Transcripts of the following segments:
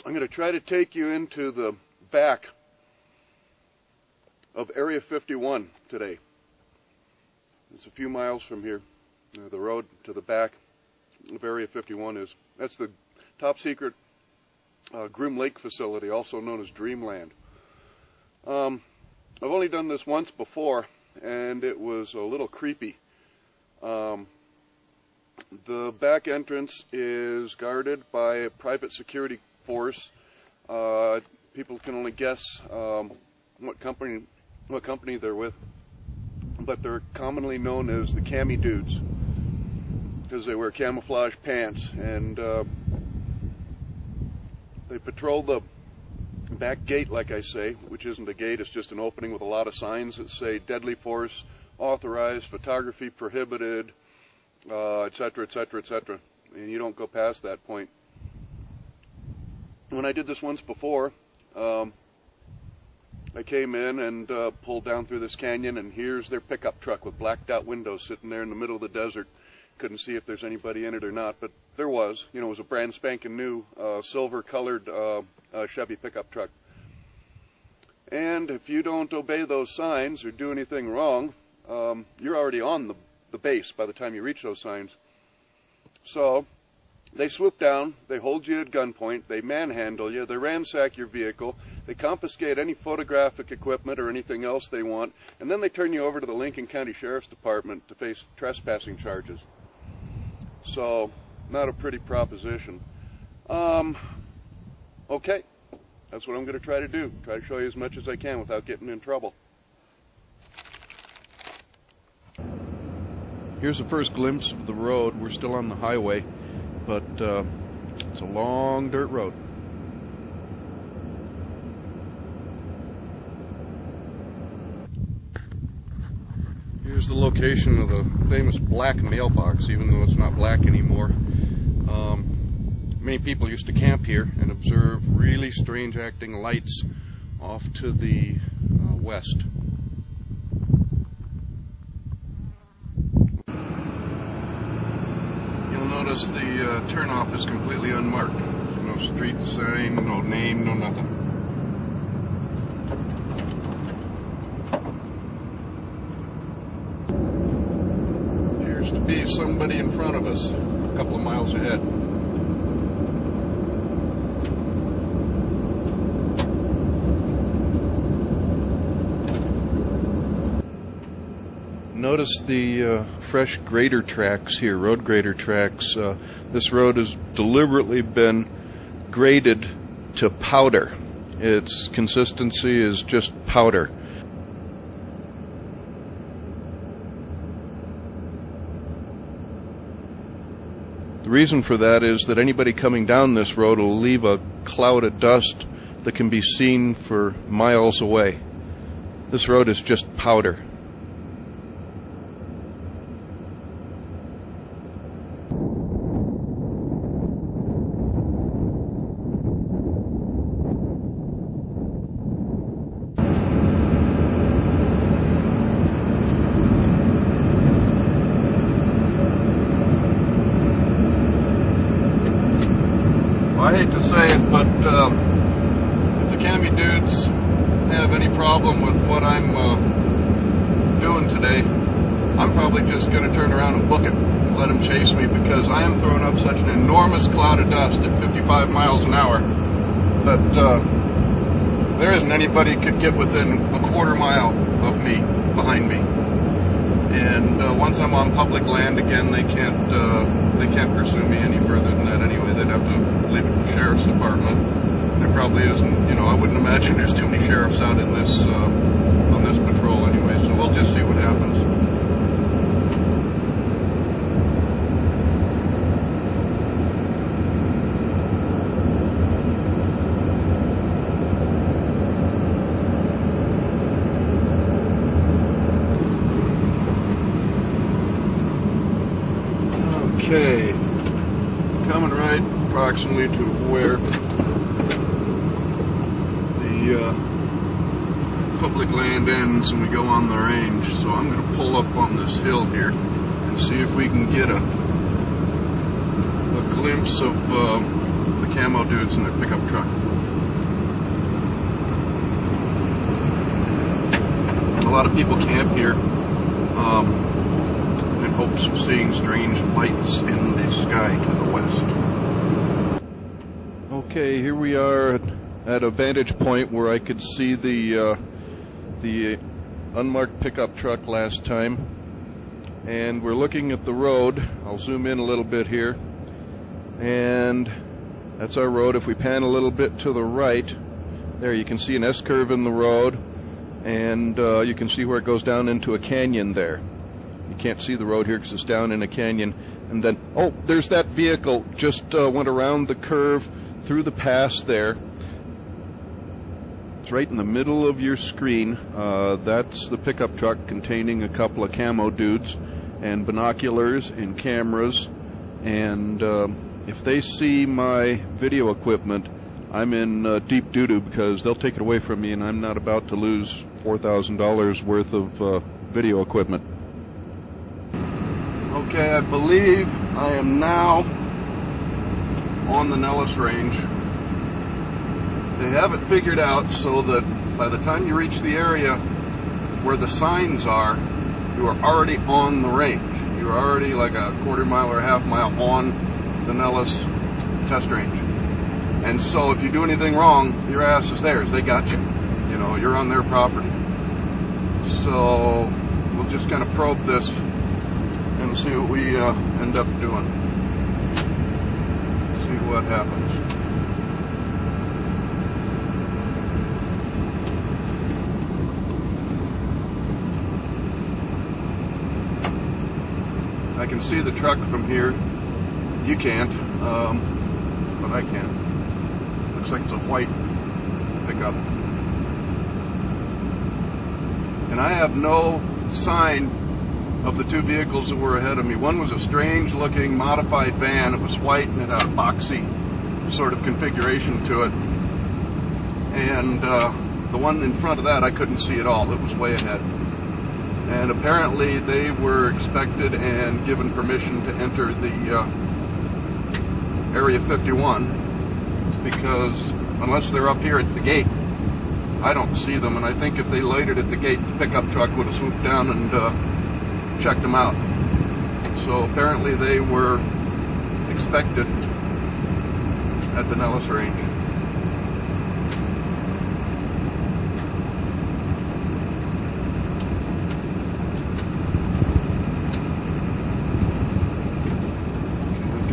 I'm going to try to take you into the back of Area 51 today. It's a few miles from here. The road to the back of Area 51 that's the top secret Groom Lake facility, also known as Dreamland. I've only done this once before, and it was a little creepy. The back entrance is guarded by a private security force. People can only guess what company they're with, but they're commonly known as the cami dudes because they wear camouflage pants, and they patrol the back gate, like I say, which isn't a gate, it's just an opening with a lot of signs that say deadly force authorized, photography prohibited, etc., etc., etc. And you don't go past that point. When I did this once before, I came in and pulled down through this canyon, and here's their pickup truck with blacked out windows sitting there in the middle of the desert. Couldn't see if there's anybody in it or not, but there was. You know, it was a brand spanking new silver-colored Chevy pickup truck. And if you don't obey those signs or do anything wrong, you're already on the base by the time you reach those signs. So they swoop down, they hold you at gunpoint, they manhandle you, they ransack your vehicle, they confiscate any photographic equipment or anything else they want, and then they turn you over to the Lincoln County Sheriff's Department to face trespassing charges. So, not a pretty proposition. Okay, that's what I'm going to try to do. Try to show you as much as I can without getting in trouble. Here's the first glimpse of the road. We're still on the highway, but it's a long dirt road. Here's the location of the famous black mailbox, even though it's not black anymore. Many people used to camp here and observe really strange acting lights off to the west. You'll notice the turnoff is completely unmarked. No street sign, no name, no nothing. Appears to be somebody in front of us, a couple of miles ahead. Notice the fresh grader tracks here, road grader tracks. This road has deliberately been graded to powder. Its consistency is just powder. The reason for that is that anybody coming down this road will leave a cloud of dust that can be seen for miles away. This road is just powder. I hate to say it, but if the cami dudes have any problem with what I'm doing today, I'm probably just going to turn around and book it and let them chase me, because I am throwing up such an enormous cloud of dust at 55 miles an hour that there isn't anybody could get within a quarter mile of me, behind me. And once I'm on public land again, they can't pursue me any further than that anyway. They'd have to leave it to the Sheriff's Department. There probably isn't, I wouldn't imagine there's too many sheriffs out in this, on this patrol anyway, so we'll just see what happens. Okay, coming right approximately to where the public land ends and we go on the range. So I'm going to pull up on this hill here and see if we can get a glimpse of the camo dudes in their pickup truck. A lot of people camp here in hopes of seeing strange lights in the sky to the west. Okay, here we are at a vantage point where I could see the unmarked pickup truck last time, and we're looking at the road. I'll zoom in a little bit here, and that's our road. If we pan a little bit to the right, there you can see an S-curve in the road, and you can see where it goes down into a canyon there. You can't see the road here because it's down in a canyon. And then, oh, there's that vehicle just went around the curve through the pass there. It's right in the middle of your screen. That's the pickup truck containing a couple of camo dudes and binoculars and cameras. And if they see my video equipment, I'm in deep doo-doo because they'll take it away from me, and I'm not about to lose $4,000 worth of video equipment. Okay, I believe I am now on the Nellis Range. They have it figured out so that by the time you reach the area where the signs are, you are already on the range. You are already like a quarter mile or a half mile on the Nellis test range. And so if you do anything wrong, your ass is theirs. They got you. You know, you're on their property. So we'll just kind of probe this and see what we end up doing. See what happens. I can see the truck from here. You can't, but I can. Looks like it's a white pickup. And I have no sign of the two vehicles that were ahead of me. One was a strange looking modified van. It was white and it had a boxy sort of configuration to it. And the one in front of that I couldn't see at all. It was way ahead. And apparently they were expected and given permission to enter the Area 51, because unless they're up here at the gate, I don't see them. And I think if they loitered at the gate, the pickup truck would have swooped down and checked them out. So apparently they were expected at the Nellis Range.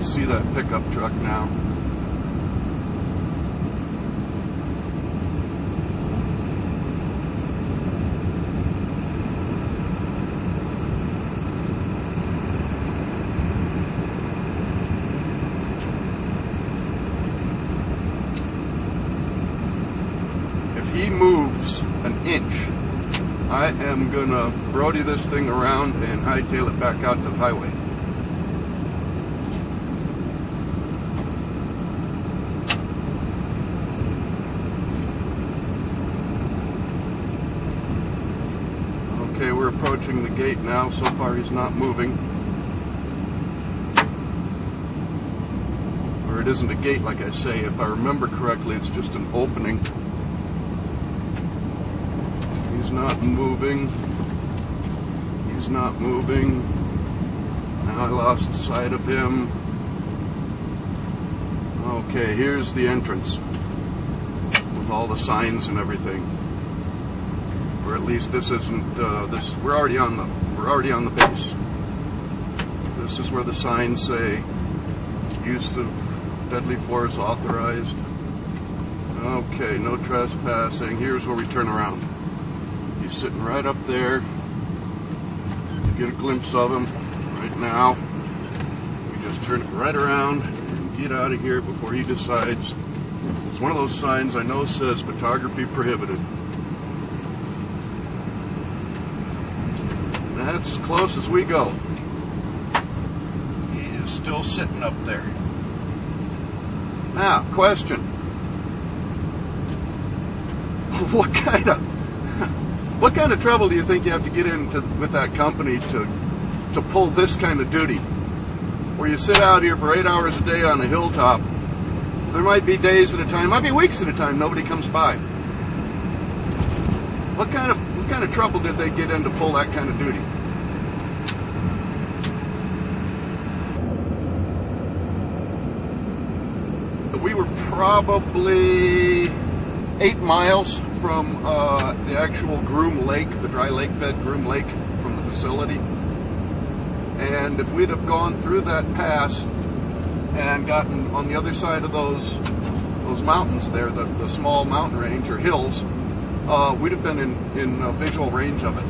See that pickup truck now. If he moves an inch, I am gonna Brody this thing around and hightail it back out to the highway. Okay, we're approaching the gate now. So far he's not moving. Or it isn't a gate, like I say. If I remember correctly, it's just an opening. He's not moving. He's not moving. Now I lost sight of him. Okay, here's the entrance with all the signs and everything. Or at least this isn't this. We're already on the base. This is where the signs say use of deadly force authorized. Okay, no trespassing. Here's where we turn around. He's sitting right up there. You get a glimpse of him right now. We just turn it right around and get out of here before he decides. It's one of those signs I know says photography prohibited. That's as close as we go. He is still sitting up there. Now, question. What kind of trouble do you think you have to get into with that company to pull this kind of duty? Where you sit out here for 8 hours a day on a hilltop There might be days at a time, might be weeks at a time, nobody comes by. What kind of trouble did they get in to pull that kind of duty? We were probably 8 miles from the actual Groom Lake, the dry lake bed Groom Lake, from the facility. And if we'd have gone through that pass and gotten on the other side of those mountains there, the small mountain range or hills, we'd have been in visual range of it.